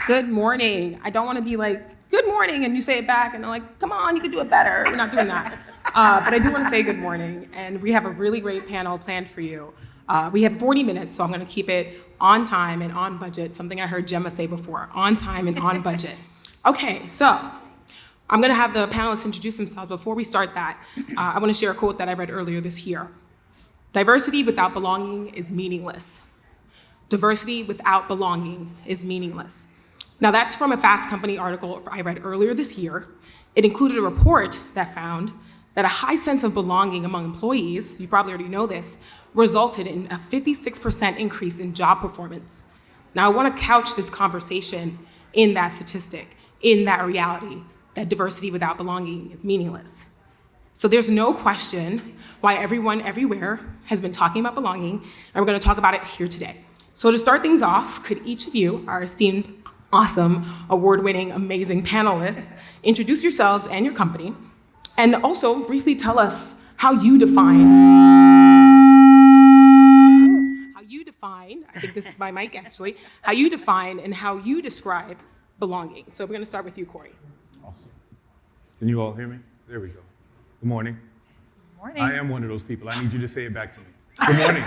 Good morning. I don't want to be like, good morning, and you say it back, and they're like, come on, you can do it better. We're not doing that. But I do want to say good morning, and we have a really great panel planned for you. We have 40 minutes, so I'm going to keep it on time and on budget, something I heard Gemma say before, on time and on budget. Okay, so I'm going to have the panelists introduce themselves. Before we start that, I want to share a quote that I read earlier this year. Diversity without belonging is meaningless. Diversity without belonging is meaningless. Now that's from a Fast Company article I read earlier this year. It included a report that found that a high sense of belonging among employees, you probably already know this, resulted in a 56% increase in job performance. Now I want to couch this conversation in that statistic, in that reality, that diversity without belonging is meaningless. So there's no question why everyone everywhere has been talking about belonging, and we're going to talk about it here today. So to start things off, could each of you, our esteemed, awesome, award-winning, amazing panelists, introduce yourselves and your company, and also briefly tell us how you define, I think this is my mic actually, how you define and how you describe belonging. So we're going to start with you, Corey. Awesome. Can you all hear me? There we go. Good morning. Good morning. I am one of those people. I need you to say it back to me. Good morning.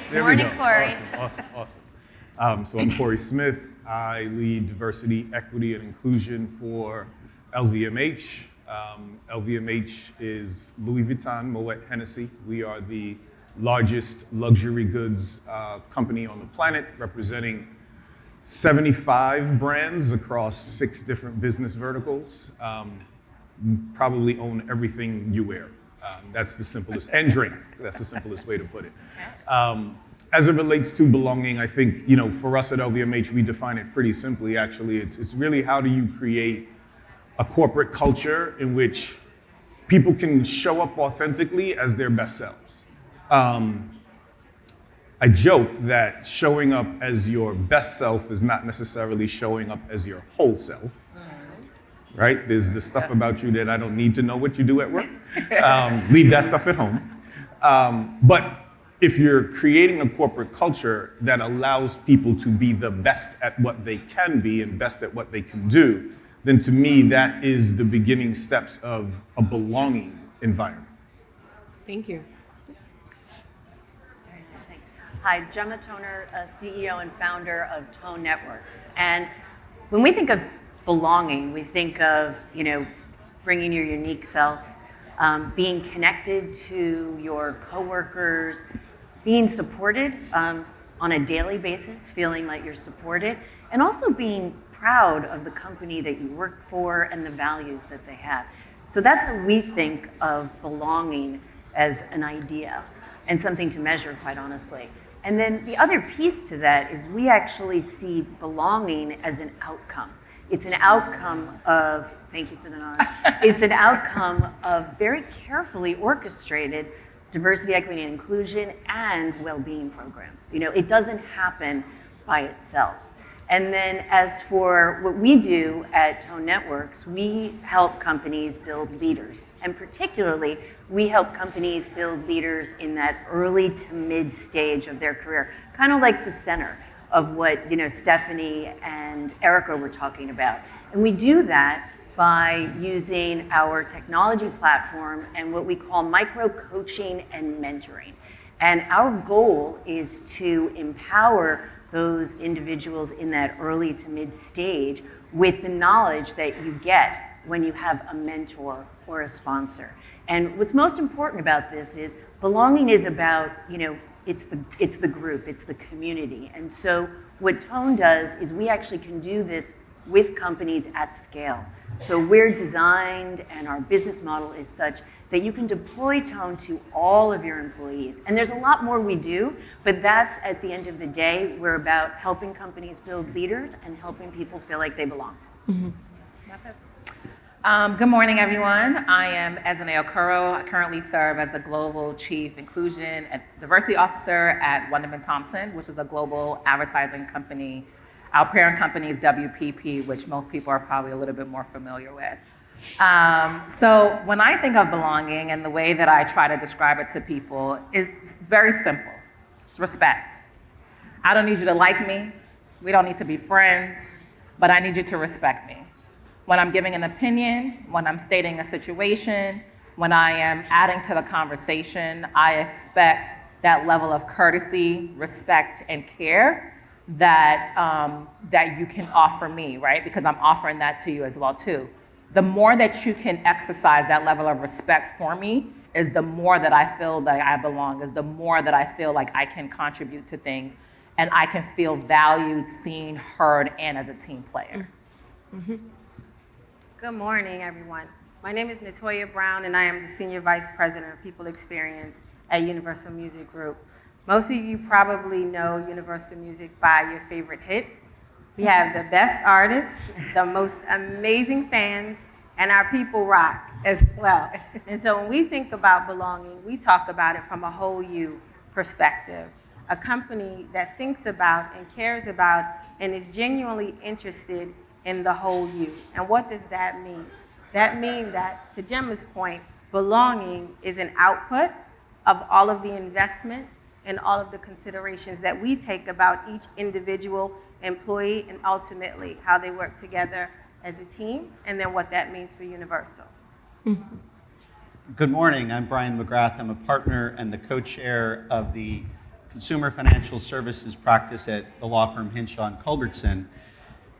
There morning, we go. Corey. Awesome. So I'm Corey Smith. I lead diversity, equity, and inclusion for LVMH. LVMH is Louis Vuitton, Moët, Hennessy. We are the largest luxury goods company on the planet, representing 75 brands across 6 different business verticals. Probably own everything you wear. That's the simplest, and drink. That's the simplest way to put it. As it relates to belonging, I think, for us at LVMH, we define it pretty simply, actually. It's really how do you create a corporate culture in which people can show up authentically as their best selves. I joke that showing up as your best self is not necessarily showing up as your whole self. Right? There's the stuff about you that I don't need to know what you do at work. Leave that stuff at home. But if you're creating a corporate culture that allows people to be the best at what they can be and best at what they can do, then to me, that is the beginning steps of a belonging environment. Thank you. Very nice, thanks. Hi, Gemma Toner, CEO and founder of Tone Networks. And when we think of belonging, we think of, bringing your unique self, being connected to your coworkers, being supported on a daily basis, feeling like you're supported, and also being proud of the company that you work for and the values that they have. So that's how we think of belonging as an idea and something to measure, quite honestly. And then the other piece to that is we actually see belonging as an outcome. It's an outcome of, thank you for the nod, it's an outcome of very carefully orchestrated diversity, equity, and inclusion and well-being programs. It doesn't happen by itself. And then as for what we do at Tone Networks, we help companies build leaders. And particularly, we help companies build leaders in that early to mid stage of their career, kind of like the center of what Stephanie and Erica were talking about. And we do that by using our technology platform and what we call micro-coaching and mentoring. And our goal is to empower those individuals in that early to mid stage with the knowledge that you get when you have a mentor or a sponsor. And what's most important about this is belonging is about, it's the group, it's the community. And so what Tone does is we actually can do this with companies at scale. So we're designed and our business model is such that you can deploy Tone to all of your employees. And there's a lot more we do, but that's at the end of the day, we're about helping companies build leaders and helping people feel like they belong. Mm-hmm. Good morning, everyone. I am Ezinne Okoro. I currently serve as the Global Chief Inclusion and Diversity Officer at Wunderman Thompson, which is a global advertising company. Our parent company is WPP, which most people are probably a little bit more familiar with. So when I think of belonging and the way that I try to describe it to people, it's very simple. It's respect. I don't need you to like me. We don't need to be friends. but I need you to respect me. When I'm giving an opinion, when I'm stating a situation, when I am adding to the conversation, I expect that level of courtesy, respect, and care that you can offer me, right? Because I'm offering that to you as well too. The more that you can exercise that level of respect for me is the more that I feel that I belong, is the more that I feel like I can contribute to things and I can feel valued, seen, heard, and as a team player. Mm-hmm. Good morning, everyone. My name is Natoya Brown, and I am the Senior Vice President of People Experience at Universal Music Group. Most of you probably know Universal Music by your favorite hits. We have the best artists, the most amazing fans, and our people rock as well. And so when we think about belonging, we talk about it from a whole you perspective. A company that thinks about and cares about and is genuinely interested in the whole you. And what does that mean? That means that, to Gemma's point, belonging is an output of all of the investment and all of the considerations that we take about each individual employee and ultimately how they work together as a team, and then what that means for Universal. Mm-hmm. Good morning, I'm Brian McGrath. I'm a partner and the co-chair of the Consumer Financial Services practice at the law firm Hinshaw and Culbertson.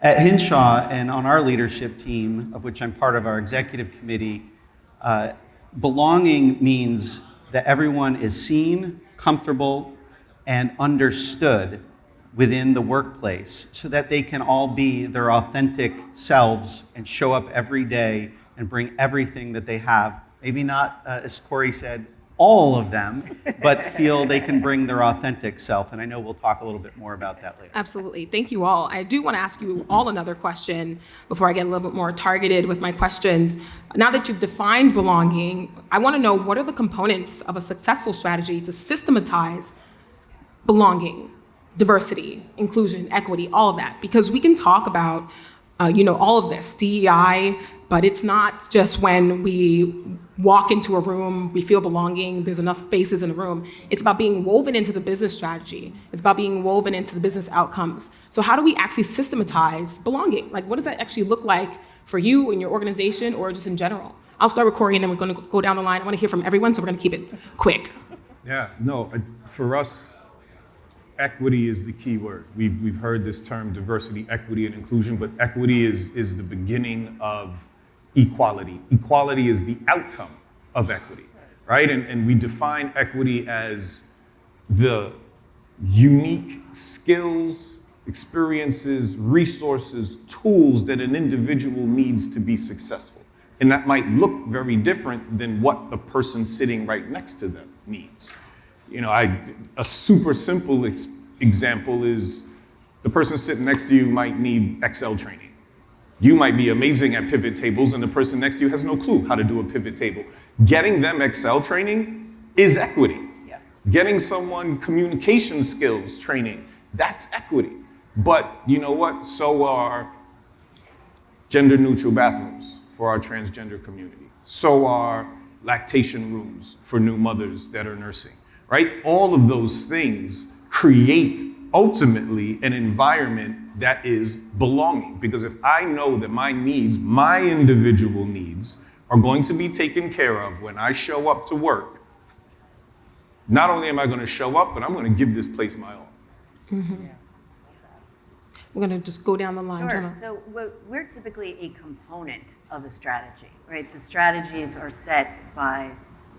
At Hinshaw and on our leadership team, of which I'm part of our executive committee, belonging means that everyone is seen, comfortable, and understood within the workplace so that they can all be their authentic selves and show up every day and bring everything that they have. Maybe not, as Corey said, all of them, but feel they can bring their authentic self. And I know we'll talk a little bit more about that later. Absolutely. Thank you all. I do want to ask you all another question before I get a little bit more targeted with my questions. Now that you've defined belonging, I want to know what are the components of a successful strategy to systematize belonging, diversity, inclusion, equity, all of that. Because we can talk about, all of this, DEI, but it's not just when we walk into a room, we feel belonging, there's enough faces in the room. It's about being woven into the business strategy. It's about being woven into the business outcomes. So how do we actually systematize belonging? Like, what does that actually look like for you and your organization or just in general? I'll start with Corey and then we're going to go down the line. I want to hear from everyone, so we're going to keep it quick. Yeah, no, for us, equity is the key word. We've heard this term diversity, equity, and inclusion, but equity is the beginning of equality. Equality is the outcome of equity, right? And we define equity as the unique skills, experiences, resources, tools that an individual needs to be successful. And that might look very different than what the person sitting right next to them needs. A super simple example is the person sitting next to you might need Excel training. You might be amazing at pivot tables and the person next to you has no clue how to do a pivot table. Getting them Excel training is equity. Yeah. Getting someone communication skills training, that's equity. But you know what? So are gender neutral bathrooms for our transgender community. So are lactation rooms for new mothers that are nursing, right? All of those things create ultimately an environment that is belonging. Because if I know that my needs, my individual needs, are going to be taken care of when I show up to work, not only am I going to show up, but I'm going to give this place my all. Mm-hmm. We're going to just go down the line. Sure. Jenna. So we're typically a component of a strategy, right? The strategies are set by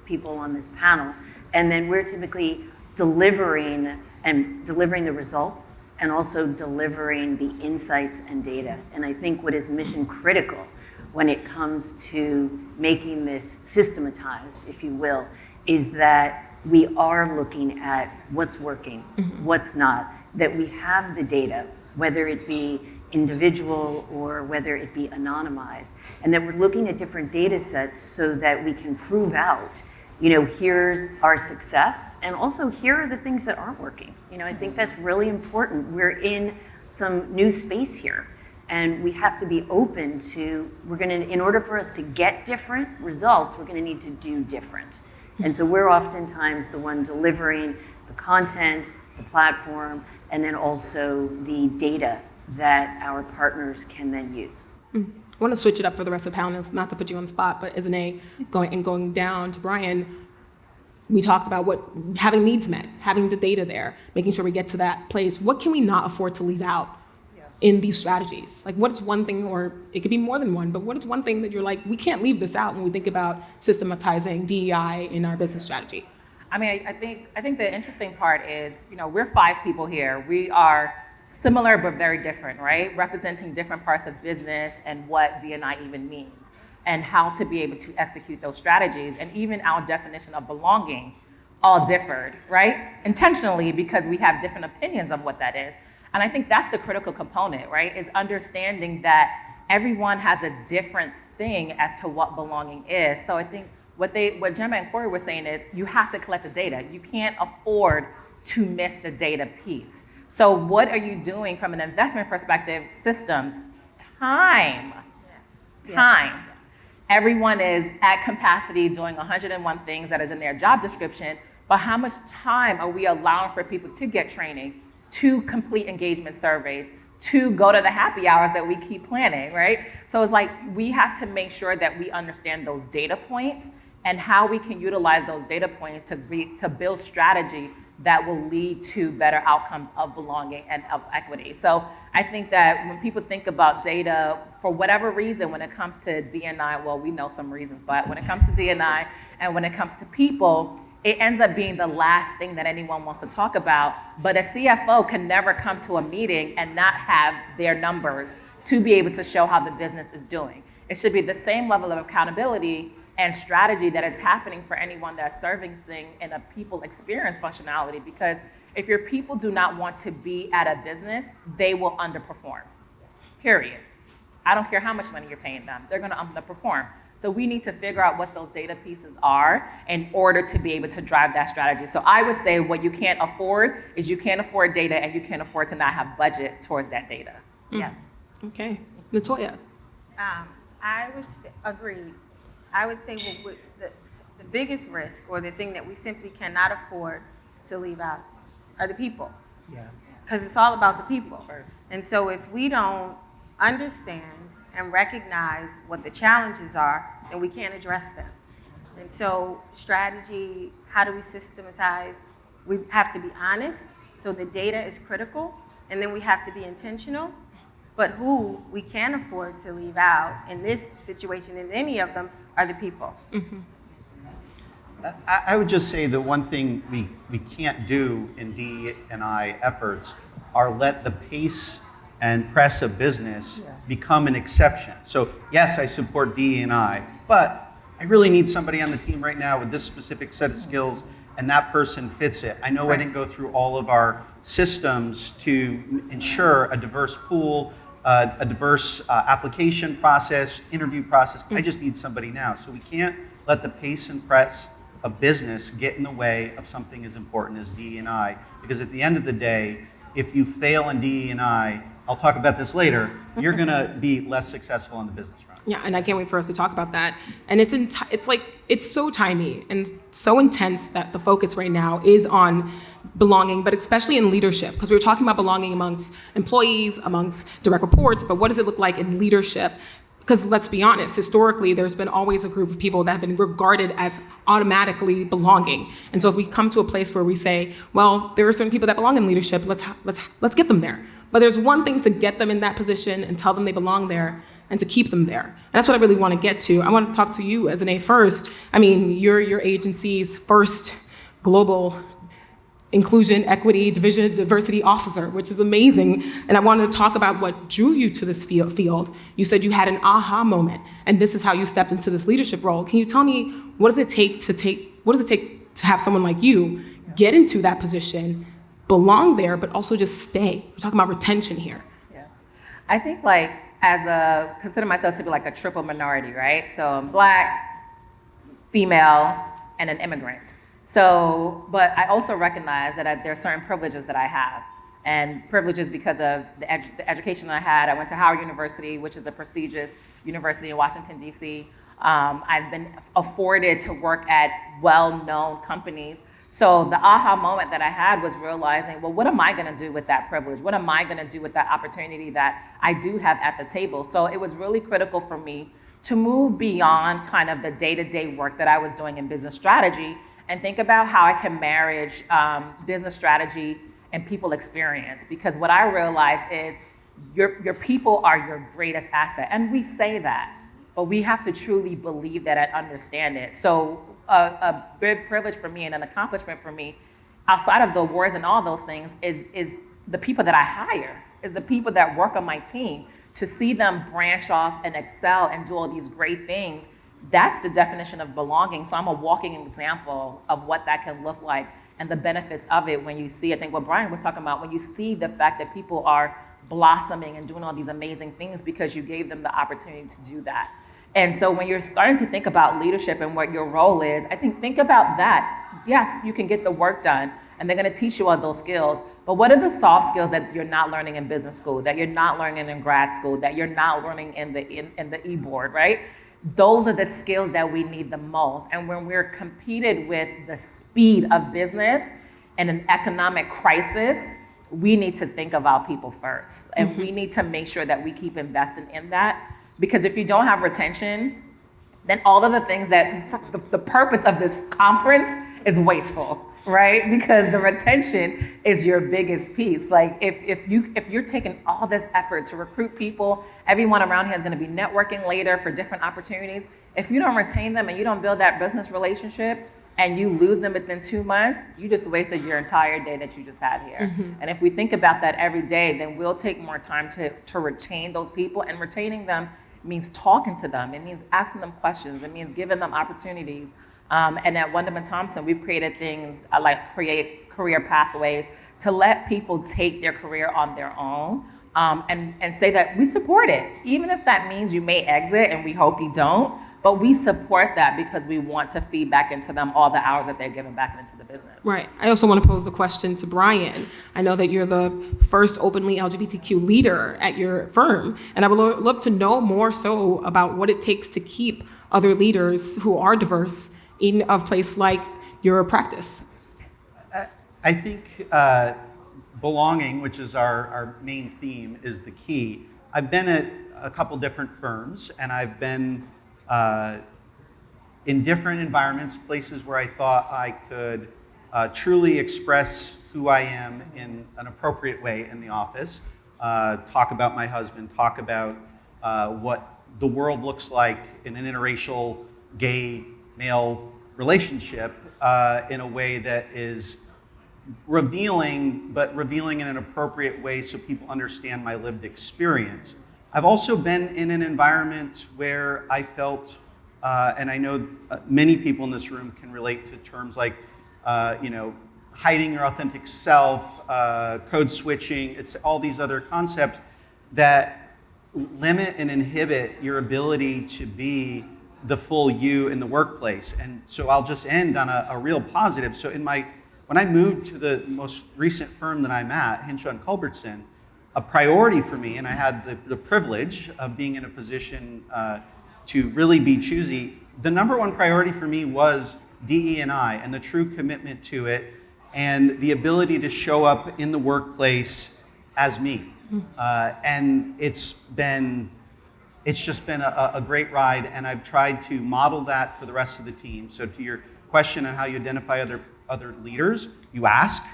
people on this panel, and then we're typically delivering the results and also delivering the insights and data. And I think what is mission critical when it comes to making this systematized, if you will, is that we are looking at what's working, what's not, that we have the data, whether it be individual or whether it be anonymized, and that we're looking at different data sets so that we can prove out, here's our success, and also here are the things that aren't working. I think that's really important. We're in some new space here, and we have to be open to, in order for us to get different results, we're gonna need to do different. And so we're oftentimes the one delivering the content, the platform, and then also the data that our partners can then use. I want to switch it up for the rest of the panelists, not to put you on the spot, but Ezinne, going down to Brian, we talked about having needs met, having the data there, making sure we get to that place. What can we not afford to leave out in these strategies? Like, what's one thing, or it could be more than one, but what is one thing that you're like, we can't leave this out when we think about systematizing DEI in our business strategy? I mean, I think the interesting part is, we're 5 people here. We are similar but very different, right? Representing different parts of business and what D&I even means and how to be able to execute those strategies. And even our definition of belonging all differed, right? Intentionally, because we have different opinions of what that is. And I think that's the critical component, right? Is understanding that everyone has a different thing as to what belonging is. So I think what Gemma and Corey were saying is you have to collect the data. You can't afford to miss the data piece. So what are you doing from an investment perspective? Systems, time. Time. Everyone is at capacity doing 101 things that is in their job description, but how much time are we allowing for people to get training, to complete engagement surveys, to go to the happy hours that we keep planning, right? So it's like we have to make sure that we understand those data points and how we can utilize those data points to build strategy that will lead to better outcomes of belonging and of equity. So I think that when people think about data, for whatever reason, when it comes to D&I, well, we know some reasons, but when it comes to D&I and when it comes to people, it ends up being the last thing that anyone wants to talk about. But a CFO can never come to a meeting and not have their numbers to be able to show how the business is doing. It should be the same level of accountability and strategy that is happening for anyone that's servicing in a people experience functionality, because if your people do not want to be at a business, they will underperform, period. I don't care how much money you're paying them, they're gonna underperform. So we need to figure out what those data pieces are in order to be able to drive that strategy. So I would say what you can't afford is you can't afford data and you can't afford to not have budget towards that data. Yes. Okay, Natoya. I would say, agreed. I would say the biggest risk, or the thing that we simply cannot afford to leave out, are the people. Yeah. Because it's all about the people. First. And so if we don't understand and recognize what the challenges are, then we can't address them. And so strategy, how do we systematize? We have to be honest, so the data is critical, and then we have to be intentional. But who we can afford to leave out in this situation, in any of them, are the people. Mm-hmm. I would just say that one thing we can't do in D&I efforts are let the pace and press of business become an exception. So yes, I support D&I, but I really need somebody on the team right now with this specific set of skills, and that person fits it. I know I didn't go through all of our systems to ensure a diverse pool, a diverse application process, interview process. I just need somebody now. So we can't let the pace and press of business get in the way of something as important as DE&I, because at the end of the day, if you fail in DE&I, I'll talk about this later, you're gonna be less successful on the business front. Yeah, and I can't wait for us to talk about that. And it's so timely and so intense that the focus right now is on belonging, but especially in leadership, because we were talking about belonging amongst employees, amongst direct reports, but what does it look like in leadership? Because let's be honest, historically, there's been always a group of people that have been regarded as automatically belonging. And so if we come to a place where we say, well, there are certain people that belong in leadership, let's get them there. But there's one thing to get them in that position and tell them they belong there, and to keep them there. And that's what I really want to get to. I want to talk to you, Ezinne, first. I mean, you're your agency's first global inclusion, equity, diversity officer, which is amazing. And I wanted to talk about what drew you to this field. You said you had an aha moment, and this is how you stepped into this leadership role. Can you tell me, what does it take to have someone like you get into that position, belong there, but also just stay? We're talking about retention here. Yeah. I think consider myself to be like a triple minority, right? So I'm Black, female, and an immigrant. So, but I also recognize that there are certain privileges that I have, and privileges because of the education I had. I went to Howard University, which is a prestigious university in Washington, D.C. I've been afforded to work at well-known companies. So the aha moment that I had was realizing, well, what am I gonna do with that privilege? What am I gonna do with that opportunity that I do have at the table? So it was really critical for me to move beyond kind of the day-to-day work that I was doing in business strategy and think about how I can marry business strategy and people experience. Because what I realized is your people are your greatest asset. And we say that, but we have to truly believe that and understand it. So a big privilege for me and an accomplishment for me, outside of the awards and all those things, is the people that I hire, is the people that work on my team. To see them branch off and excel and do all these great things, that's the definition of belonging. So I'm a walking example of what that can look like and the benefits of it when you see, I think what Brian was talking about, when you see the fact that people are blossoming and doing all these amazing things because you gave them the opportunity to do that. And so when you're starting to think about leadership and what your role is, I think about that. Yes, you can get the work done, and they're gonna teach you all those skills, but what are the soft skills that you're not learning in business school, that you're not learning in grad school, that you're not learning in the e-board, right? Those are the skills that we need the most. And when we're competed with the speed of business and an economic crisis, we need to think of our people first. And we need to make sure that we keep investing in that. Because if you don't have retention, then all of the things that, the purpose of this conference is wasteful, right? Because the retention is your biggest piece. Like if you're taking all this effort to recruit people, everyone around here is gonna be networking later for different opportunities. If you don't retain them and you don't build that business relationship and you lose them within 2 months, you just wasted your entire day that you just had here. And if we think about that every day, then we'll take more time to retain those people, and retaining them means talking to them. It means asking them questions. It means giving them opportunities. And at Wunderman Thompson, we've created things like create career pathways to let people take their career on their own, and say that we support it. Even if that means you may exit, and we hope you don't, but we support that because we want to feed back into them all the hours that they're giving back into the business. Right. I also want to pose a question to Brian. I know that you're the first openly LGBTQ leader at your firm, and I would love to know more so about what it takes to keep other leaders who are diverse in a place like your practice. I think belonging, which is our main theme, is the key. I've been at a couple different firms, and I've been in different environments, places where I thought I could truly express who I am in an appropriate way in the office, talk about my husband, talk about what the world looks like in an interracial gay male relationship in a way that is revealing, but revealing in an appropriate way so people understand my lived experience. I've also been in an environment where I felt, and I know many people in this room can relate to terms like, hiding your authentic self, code switching. It's all these other concepts that limit and inhibit your ability to be the full you in the workplace. And so I'll just end on a real positive. So when I moved to the most recent firm that I'm at, Hinshaw and Culbertson, a priority for me, and I had the privilege of being in a position to really be choosy, the number one priority for me was DE&I and the true commitment to it and the ability to show up in the workplace as me. And it's just been a great ride, and I've tried to model that for the rest of the team. So to your question on how you identify other leaders, you ask,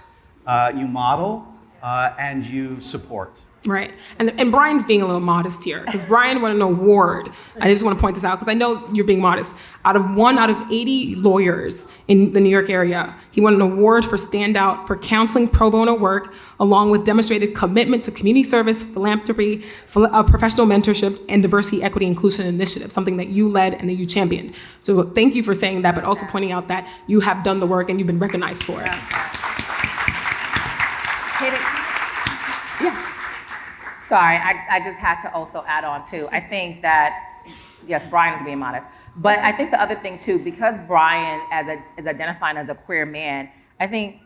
you model, and you support. Right. And Brian's being a little modest here, because Brian won an award. I just want to point this out, because I know you're being modest. Out of 80 lawyers in the New York area, he won an award for standout for counseling pro bono work, along with demonstrated commitment to community service, philanthropy, professional mentorship, and diversity, equity, inclusion initiative, something that you led and that you championed. So thank you for saying that, but also pointing out that you have done the work and you've been recognized for it. Yeah. Sorry, I just had to also add on too. I think that, yes, Brian is being modest, but I think the other thing too, because Brian is identifying as a queer man, I think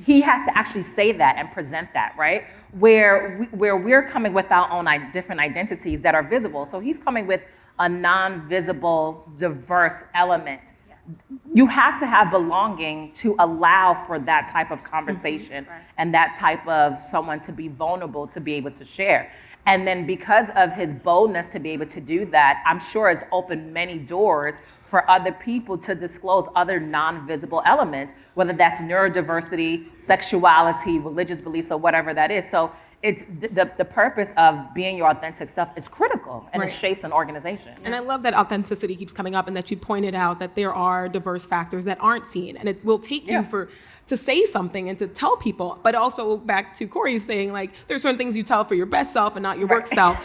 he has to actually say that and present that, right? Where we're coming with our own different identities that are visible. So he's coming with a non-visible, diverse element. You have to have belonging to allow for that type of conversation and that type of someone to be vulnerable, to be able to share. And then because of his boldness to be able to do that, I'm sure it's opened many doors for other people to disclose other non-visible elements, whether that's neurodiversity, sexuality, religious beliefs, or whatever that is. So it's the purpose of being your authentic self is critical, and it shapes an organization. And I love that authenticity keeps coming up, and that you pointed out that there are diverse factors that aren't seen, and it will take you to say something and to tell people, but also back to Corey saying, like, there's certain things you tell for your best self and not your work self.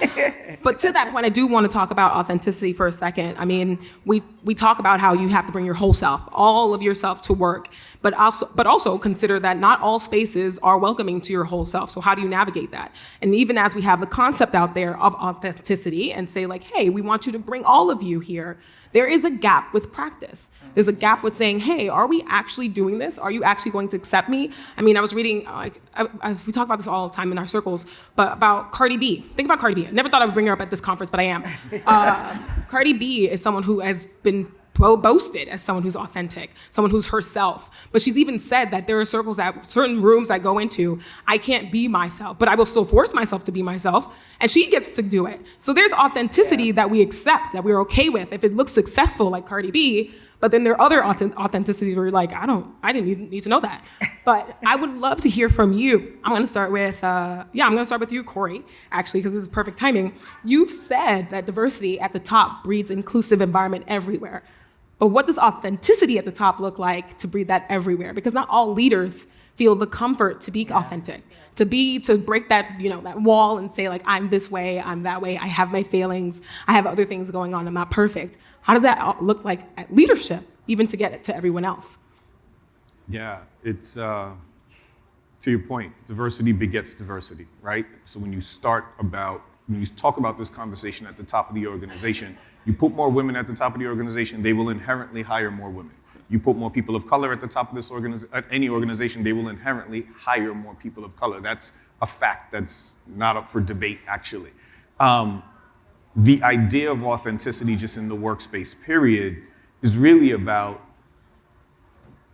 But to that point, I do want to talk about authenticity for a second. I mean, we talk about how you have to bring your whole self, all of yourself to work, but also consider that not all spaces are welcoming to your whole self. So how do you navigate that? And even as we have the concept out there of authenticity and say, like, hey, we want you to bring all of you here, there is a gap with practice. There's a gap with saying, hey, are we actually doing this? Are you actually going to accept me? I mean, I was reading, we talk about this all the time in our circles, but about Cardi B. Think about Cardi B. I never thought I would bring her up at this conference, but I am. Cardi B is someone who has been boasted as someone who's authentic, someone who's herself. But she's even said that there are certain rooms I go into, I can't be myself, but I will still force myself to be myself, and she gets to do it. So there's authenticity that we accept, that we're okay with, if it looks successful like Cardi B. But then there are other authenticities where you're like, I didn't even need to know that. But I would love to hear from you. I'm gonna start with you, Corey, actually, because this is perfect timing. You've said that diversity at the top breeds inclusive environment everywhere. But what does authenticity at the top look like to breed that everywhere? Because not all leaders feel the comfort to be authentic, to break that, that wall and say, like, I'm this way, I'm that way, I have my failings, I have other things going on, I'm not perfect. How does that look like at leadership, even to get it to everyone else? Yeah, it's, to your point, diversity begets diversity, right? So when you talk about this conversation at the top of the organization, you put more women at the top of the organization, they will inherently hire more women. You put more people of color at the top of this any organization, they will inherently hire more people of color. That's a fact that's not up for debate, actually. The idea of authenticity just in the workspace, period, is really about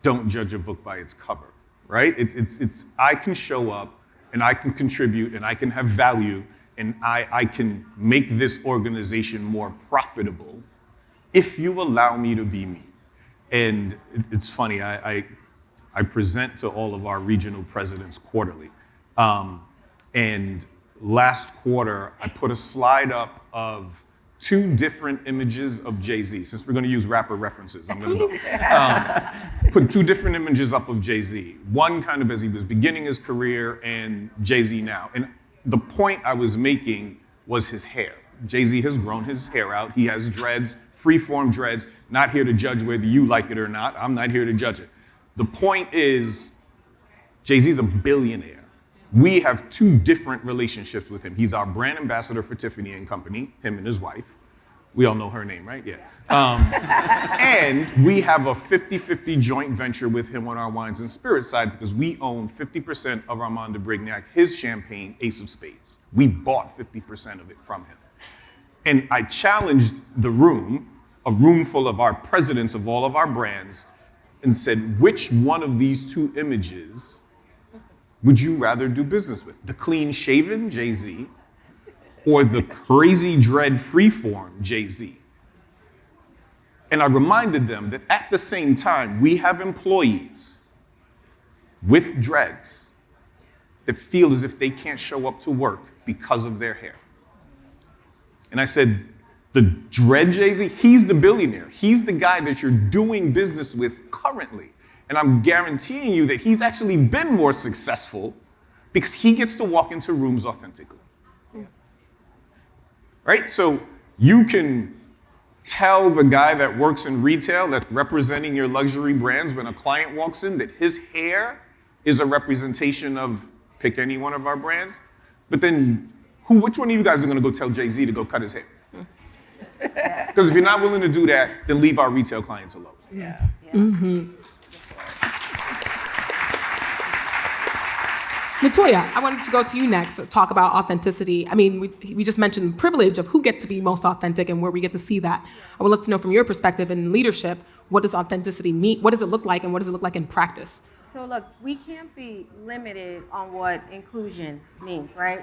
don't judge a book by its cover, right? It's I can show up and I can contribute and I can have value and I can make this organization more profitable if you allow me to be me. And it's funny, I present to all of our regional presidents quarterly. And last quarter, I put a slide up of 2 different images of Jay-Z. Since we're gonna use rapper references, I'm gonna go. Put 2 different images up of Jay-Z. One kind of as he was beginning his career and Jay-Z now. And the point I was making was his hair. Jay-Z has grown his hair out. He has dreads, free-form dreads. Not here to judge whether you like it or not. I'm not here to judge it. The point is, Jay-Z's a billionaire. We have 2 different relationships with him. He's our brand ambassador for Tiffany & Company, him and his wife. We all know her name, right? Yeah. And we have a 50-50 joint venture with him on our wines and spirits side because we own 50% of Armand de Brignac, his champagne, Ace of Spades. We bought 50% of it from him. And I challenged the room, a room full of our presidents of all of our brands, and said, which one of these 2 images would you rather do business with? The clean-shaven Jay-Z or the crazy dread freeform Jay-Z? And I reminded them that at the same time, we have employees with dreads that feel as if they can't show up to work because of their hair. And I said, the dread Jay-Z, he's the billionaire. He's the guy that you're doing business with currently. And I'm guaranteeing you that he's actually been more successful because he gets to walk into rooms authentically. Right? So you can tell the guy that works in retail that's representing your luxury brands when a client walks in that his hair is a representation of, pick any one of our brands, but then which one of you guys are gonna go tell Jay-Z to go cut his hair? Because if you're not willing to do that, then leave our retail clients alone. Natoya, I wanted to go to you next, so talk about authenticity. I mean, we just mentioned privilege of who gets to be most authentic and where we get to see that. I would love to know from your perspective in leadership, what does authenticity mean? What does it look like and what does it look like in practice? So look, we can't be limited on what inclusion means, right?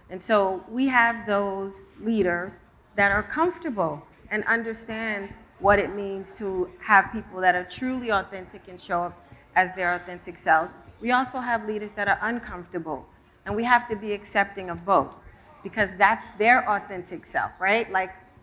And so we have those leaders that are comfortable and understand what it means to have people that are truly authentic and show up as their authentic selves. We also have leaders that are uncomfortable, and we have to be accepting of both because that's their authentic self, right?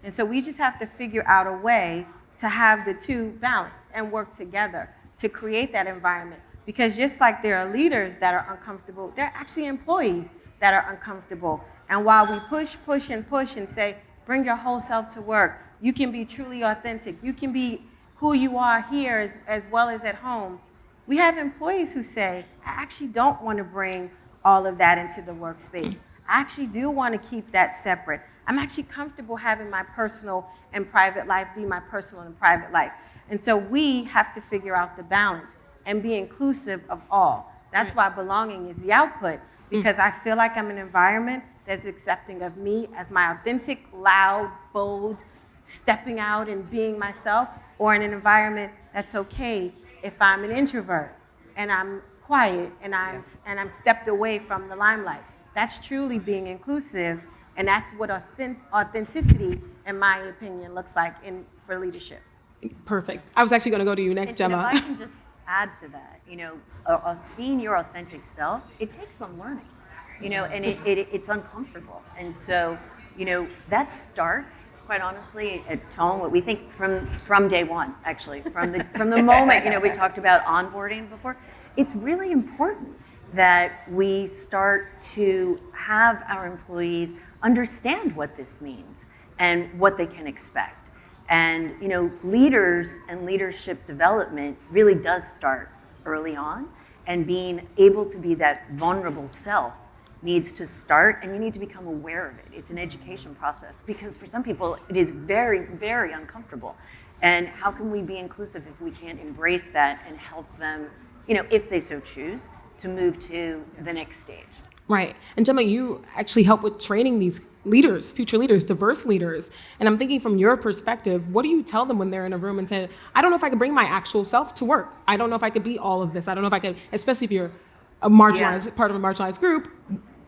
And so we just have to figure out a way to have the two balance and work together to create that environment. Because just like there are leaders that are uncomfortable, there are actually employees that are uncomfortable. And while we push and say, bring your whole self to work, you can be truly authentic, you can be who you are here as well as at home, we have employees who say, I actually don't want to bring all of that into the workspace. I actually do want to keep that separate. I'm actually comfortable having my personal and private life be my personal and private life. And so we have to figure out the balance and be inclusive of all. That's why belonging is the output, because I feel like I'm in an environment that's accepting of me as my authentic, loud, bold, stepping out and being myself, or in an environment that's okay if I'm an introvert and I'm quiet and I'm stepped away from the limelight. That's truly being inclusive, and that's what authenticity, in my opinion, looks like for leadership. Perfect. I was actually going to go to you next, Gemma. And if I can just add to that, being your authentic self, it takes some learning, and it's uncomfortable. And so, that starts, quite honestly, at Tone, what we think from day one, actually, from the moment, we talked about onboarding before. It's really important that we start to have our employees understand what this means and what they can expect. And, leaders and leadership development really does start early on, and being able to be that vulnerable self needs to start, and you need to become aware of it. It's an education process, because for some people it is very, very uncomfortable. And how can we be inclusive if we can't embrace that and help them, if they so choose, to move to the next stage? Right. And Gemma, you actually help with training these leaders, future leaders, diverse leaders. And I'm thinking from your perspective, what do you tell them when they're in a room and say, I don't know if I could bring my actual self to work. I don't know if I could be all of this. I don't know if I could, especially if you're a marginalized, part of a marginalized group.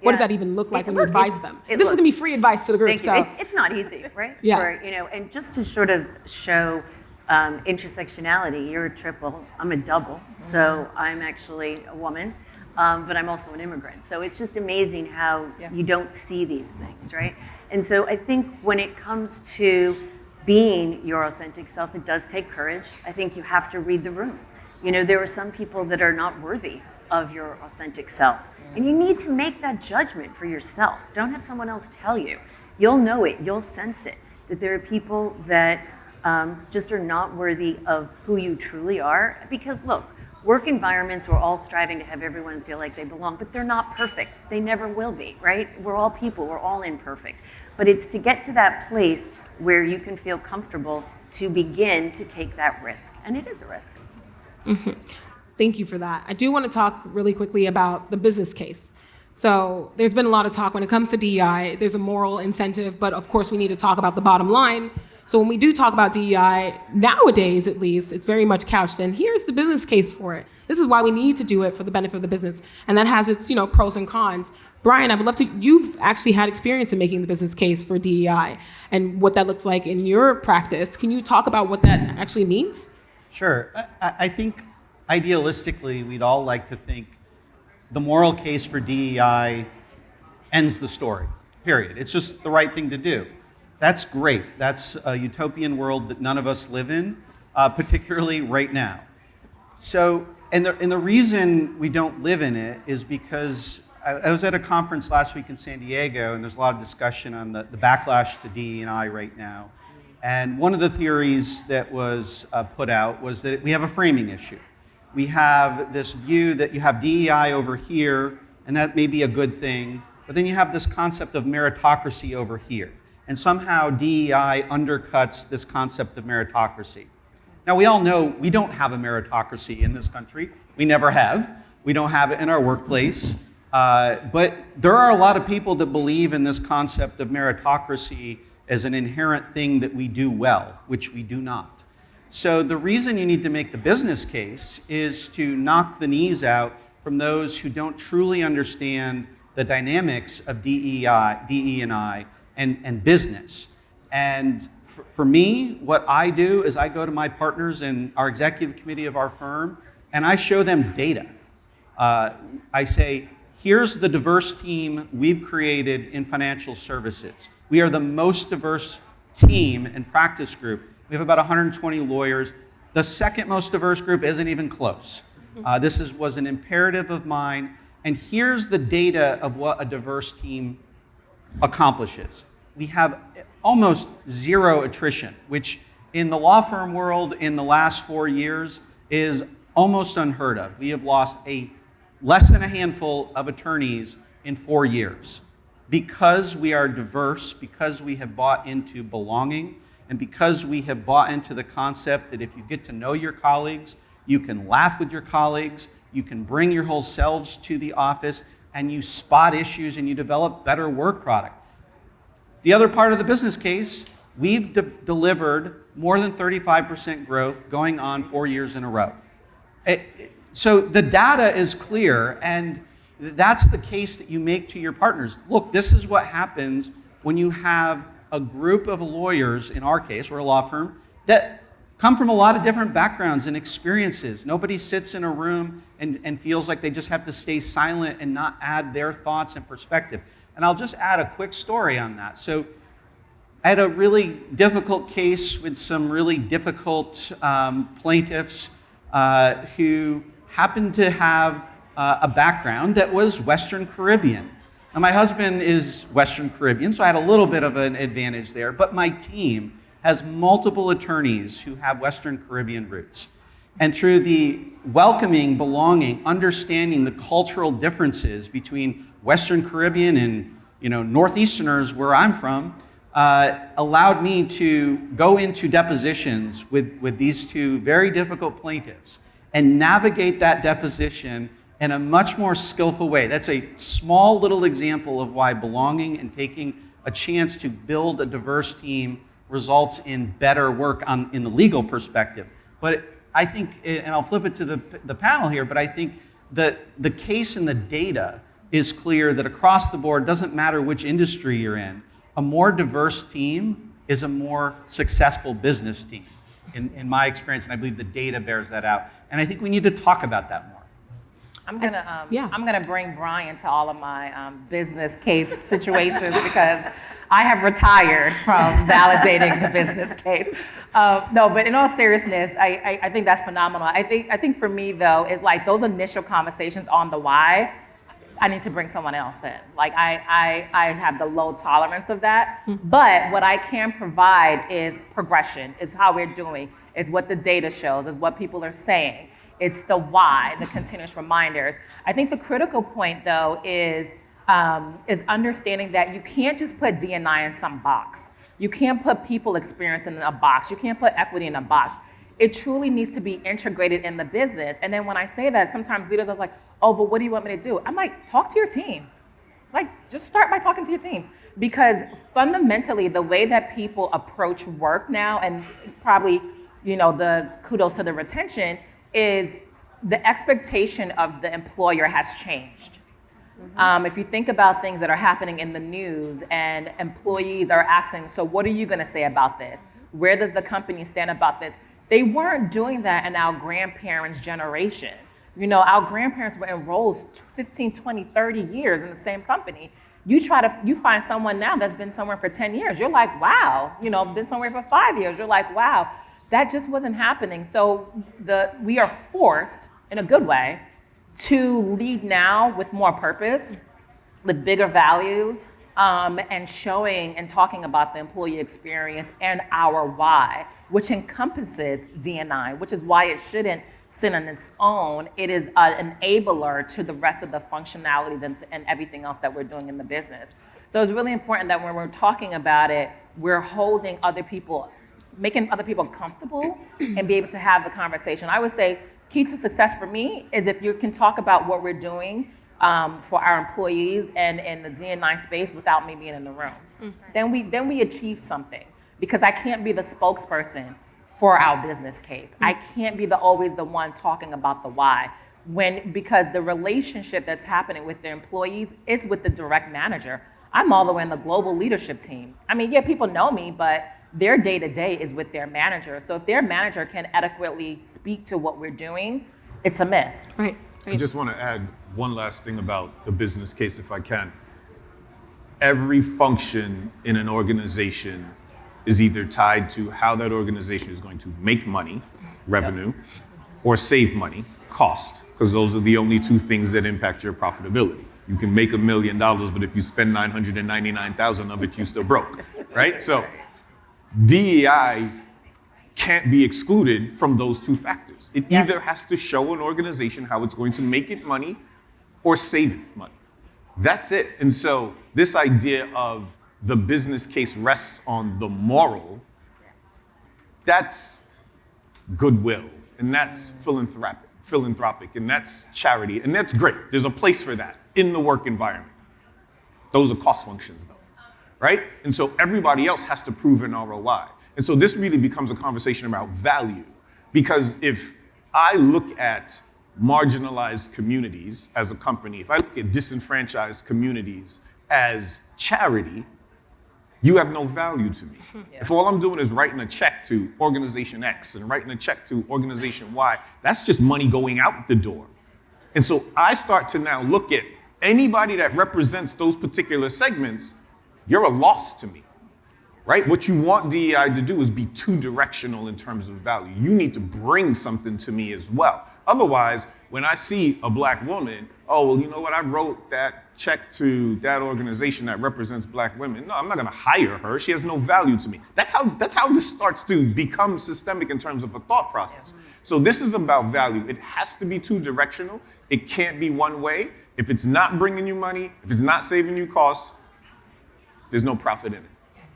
What does that even look like when you advise them? This is going to be free advice to the group. Thank you. It's not easy, right? Yeah. And just to sort of show intersectionality, you're a triple, I'm a double. So I'm actually a woman, but I'm also an immigrant. So it's just amazing how you don't see these things, right? And so I think when it comes to being your authentic self, it does take courage. I think you have to read the room. There are some people that are not worthy of your authentic self. And you need to make that judgment for yourself. Don't have someone else tell you. You'll know it, you'll sense it, that there are people that just are not worthy of who you truly are. Because look, work environments, we're all striving to have everyone feel like they belong, but they're not perfect. They never will be, right? We're all people, we're all imperfect. But it's to get to that place where you can feel comfortable to begin to take that risk. And it is a risk. Mm-hmm. Thank you for that. I do want to talk really quickly about the business case. So there's been a lot of talk when it comes to DEI. There's a moral incentive, but of course we need to talk about the bottom line. So when we do talk about DEI, nowadays at least, it's very much couched in, here's the business case for it. This is why we need to do it for the benefit of the business. And that has its pros and cons. Brian, I would love to, you've actually had experience in making the business case for DEI and what that looks like in your practice. Can you talk about what that actually means? Sure. I think idealistically, we'd all like to think the moral case for DEI ends the story, period. It's just the right thing to do. That's great. That's a utopian world that none of us live in, particularly right now. So, and the reason we don't live in it is because I was at a conference last week in San Diego, and there's a lot of discussion on the backlash to DE&I right now. And one of the theories that was put out was that we have a framing issue. We have this view that you have DEI over here, and that may be a good thing, but then you have this concept of meritocracy over here. And somehow DEI undercuts this concept of meritocracy. Now, we all know we don't have a meritocracy in this country. We never have. We don't have it in our workplace. But there are a lot of people that believe in this concept of meritocracy as an inherent thing that we do well, which we do not. So the reason you need to make the business case is to knock the knees out from those who don't truly understand the dynamics of DE&I and business. And for me, what I do is I go to my partners in our executive committee of our firm, and I show them data. I say, here's the diverse team we've created in financial services. We are the most diverse team and practice group. We have about 120 lawyers. The second most diverse group isn't even close. This was an imperative of mine. And here's the data of what a diverse team accomplishes. We have almost zero attrition, which in the law firm world in the last 4 years is almost unheard of. We have lost less than a handful of attorneys in 4 years. Because we are diverse, because we have bought into belonging, and because we have bought into the concept that if you get to know your colleagues, you can laugh with your colleagues, you can bring your whole selves to the office, and you spot issues and you develop better work product. The other part of the business case, we've delivered more than 35% growth going on 4 years in a row. So the data is clear, and that's the case that you make to your partners. Look, this is what happens when you have a group of lawyers, in our case, we're a law firm, that come from a lot of different backgrounds and experiences. Nobody sits in a room and feels like they just have to stay silent and not add their thoughts and perspective. And I'll just add a quick story on that. So I had a really difficult case with some really difficult plaintiffs who happened to have a background that was Western Caribbean. Now, my husband is Western Caribbean, so I had a little bit of an advantage there, but my team has multiple attorneys who have Western Caribbean roots. And through the welcoming, belonging, understanding the cultural differences between Western Caribbean and Northeasterners, where I'm from, allowed me to go into depositions with these two very difficult plaintiffs and navigate that deposition in a much more skillful way. That's a small little example of why belonging and taking a chance to build a diverse team results in better work in the legal perspective. But I think, and I'll flip it to the panel here, but I think that the case and the data is clear that across the board, doesn't matter which industry you're in, a more diverse team is a more successful business team, in my experience, and I believe the data bears that out. And I think we need to talk about that more. I'm gonna bring Brian to all of my business case situations because I have retired from validating the business case. No, but in all seriousness, I think that's phenomenal. I think for me though is like those initial conversations on the why. I need to bring someone else in. Like I have the low tolerance of that. But what I can provide is progression. Is how we're doing. Is what the data shows. Is what people are saying. It's the why, the continuous reminders. I think the critical point, though, is understanding that you can't just put D&I in some box. You can't put people experience in a box. You can't put equity in a box. It truly needs to be integrated in the business. And then when I say that, sometimes leaders are like, oh, but what do you want me to do? I'm like, talk to your team. Like, just start by talking to your team. Because fundamentally, the way that people approach work now, and probably, the kudos to the retention, is the expectation of the employer has changed. If you think about things that are happening in the news and employees are asking, so what are you gonna say about this? Where does the company stand about this? They weren't doing that in our grandparents' generation. Our grandparents were enrolled 15, 20, 30 years in the same company. You find someone now that's been somewhere for 10 years. You're like, wow, been somewhere for 5 years. You're like, wow. That just wasn't happening. So we are forced, in a good way, to lead now with more purpose, with bigger values, and showing and talking about the employee experience and our why, which encompasses D&I, which is why it shouldn't sit on its own. It is an enabler to the rest of the functionalities and everything else that we're doing in the business. So it's really important that when we're talking about it, we're holding other people, making other people comfortable and be able to have the conversation. I would say key to success for me is if you can talk about what we're doing for our employees and in the D&I space without me being in the room. Then we achieve something, because I can't be the spokesperson for our business case. I can't be always the one talking about the why, because the relationship that's happening with the employees is with the direct manager. I'm all the way in the global leadership team. I mean, yeah, people know me, but their day-to-day is with their manager. So if their manager can adequately speak to what we're doing, it's a miss. Right. I just want to add one last thing about the business case, if I can. Every function in an organization is either tied to how that organization is going to make money, revenue, or save money, cost, because those are the only two things that impact your profitability. You can make $1 million, but if you spend 999,000 of it, you still broke, right? So DEI can't be excluded from those two factors. It either has to show an organization how it's going to make it money or save it money. That's it. And so this idea of the business case rests on the moral, that's goodwill, and that's philanthropic, and that's charity, and that's great. There's a place for that in the work environment. Those are cost functions though, right? And so everybody else has to prove an ROI. And so this really becomes a conversation about value, because if I look at marginalized communities as a company, if I look at disenfranchised communities as charity, you have no value to me. If all I'm doing is writing a check to organization X and writing a check to organization Y, that's just money going out the door. And so I start to now look at anybody that represents those particular segments, you're a loss to me, right? What you want DEI to do is be two-directional in terms of value. You need to bring something to me as well. Otherwise, when I see a black woman, oh, well, you know what? I wrote that check to that organization that represents black women. No, I'm not going to hire her. She has no value to me. That's how this starts to become systemic in terms of a thought process. So this is about value. It has to be two-directional. It can't be one way. If it's not bringing you money, if it's not saving you costs, there's no profit in it.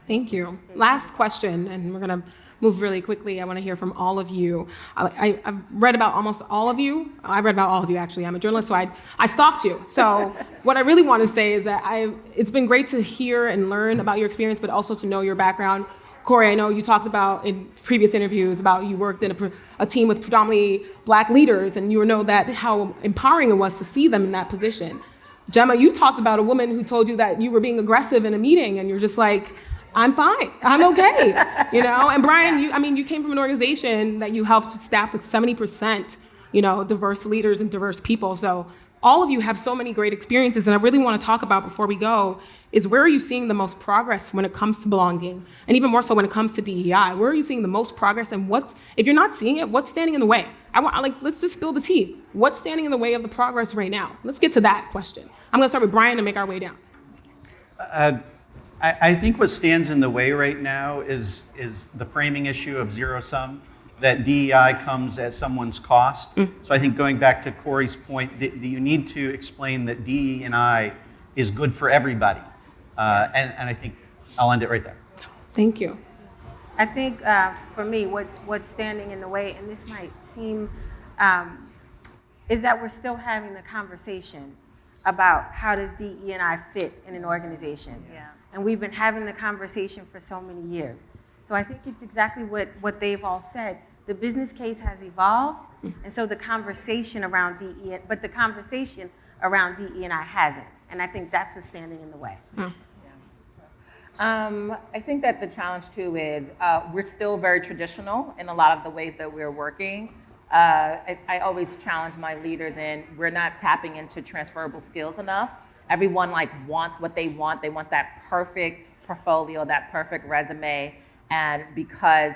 Thank you. Last question, and we're going to move really quickly. I want to hear from all of you. I've read about almost all of you. I read about all of you, actually. I'm a journalist, so I stalked you. So what I really want to say is that it's been great to hear and learn about your experience, but also to know your background. Corey, I know you talked about in previous interviews about you worked in a team with predominantly black leaders, and you know that how empowering it was to see them in that position. Gemma, you talked about a woman who told you that you were being aggressive in a meeting, and you're just like, I'm fine, I'm okay, you know? And Brian, you came from an organization that you helped staff with 70%, diverse leaders and diverse people. So all of you have so many great experiences, and I really want to talk about before we go is where are you seeing the most progress when it comes to belonging, and even more so when it comes to DEI? Where are you seeing the most progress, and if you're not seeing it, what's standing in the way? Let's just spill the tea. What's standing in the way of the progress right now? Let's get to that question. I'm going to start with Brian and make our way down. I think what stands in the way right now is the framing issue of zero sum, that DEI comes at someone's cost. So I think going back to Corey's point, you need to explain that DE&I is good for everybody. And I think I'll end it right there. Thank you. I think for me, what's standing in the way, and this might seem, is that we're still having the conversation about how does DE&I fit in an organization. Yeah. And we've been having the conversation for so many years. So I think it's exactly what they've all said. The business case has evolved, and so the conversation around DE&I hasn't. And I think that's what's standing in the way. I think that the challenge too is we're still very traditional in a lot of the ways that we're working. I always challenge my leaders in we're not tapping into transferable skills enough. Everyone wants what they want. They want that perfect portfolio, that perfect resume. And because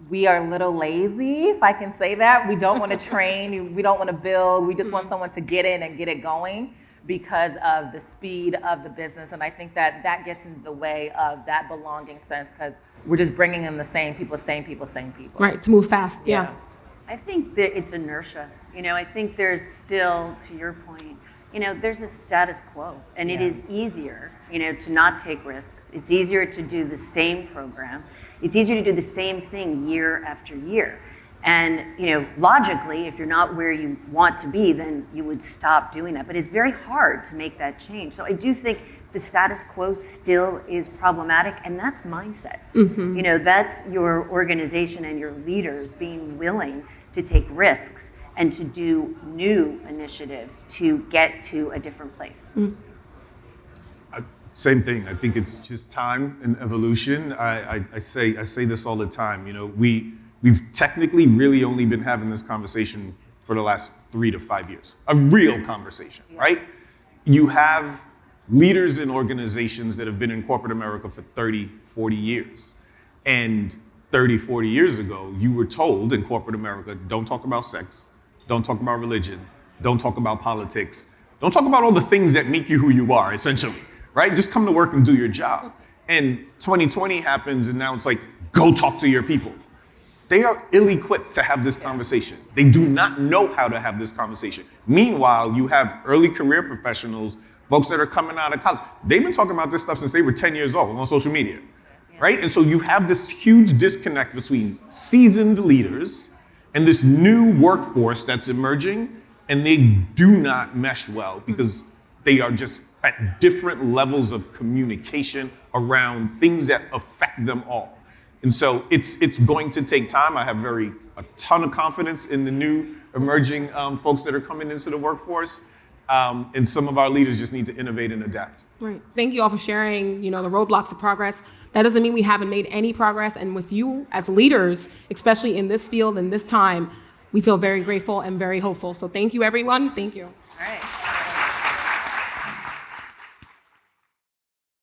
we are a little lazy, if I can say that, we don't want to train, we don't want to build, we just want someone to get in and get it going because of the speed of the business. And I think that gets in the way of that belonging sense because we're just bringing in the same people. Right, to move fast, yeah. I think that it's inertia. I think there's still, to your point, there's a status quo, and it is easier, to not take risks. It's easier to do the same program. It's easier to do the same thing year after year. And logically, if you're not where you want to be, then you would stop doing that. But it's very hard to make that change. So I do think the status quo still is problematic, and that's mindset. That's your organization and your leaders being willing to take risks and to do new initiatives to get to a different place. Same thing. I think it's just time and evolution. I say this all the time. We've technically really only been having this conversation for the last 3 to 5 years. A real conversation, right? You have leaders in organizations that have been in corporate America for 30, 40 years. And 30, 40 years ago, you were told in corporate America, don't talk about sex, don't talk about religion, don't talk about politics, don't talk about all the things that make you who you are, essentially, right? Just come to work and do your job. And 2020 happens, and now it's like, go talk to your people. They are ill-equipped to have this conversation. They do not know how to have this conversation. Meanwhile, you have early career professionals, folks that are coming out of college. They've been talking about this stuff since they were 10 years old on social media, right? And so you have this huge disconnect between seasoned leaders and this new workforce that's emerging, and they do not mesh well because they are just at different levels of communication around things that affect them all. And so it's going to take time. I have a ton of confidence in the new emerging folks that are coming into the workforce. And some of our leaders just need to innovate and adapt. Right. Thank you all for sharing, the roadblocks of progress. That doesn't mean we haven't made any progress. And with you as leaders, especially in this field and this time, we feel very grateful and very hopeful. So thank you, everyone. Thank you. All right.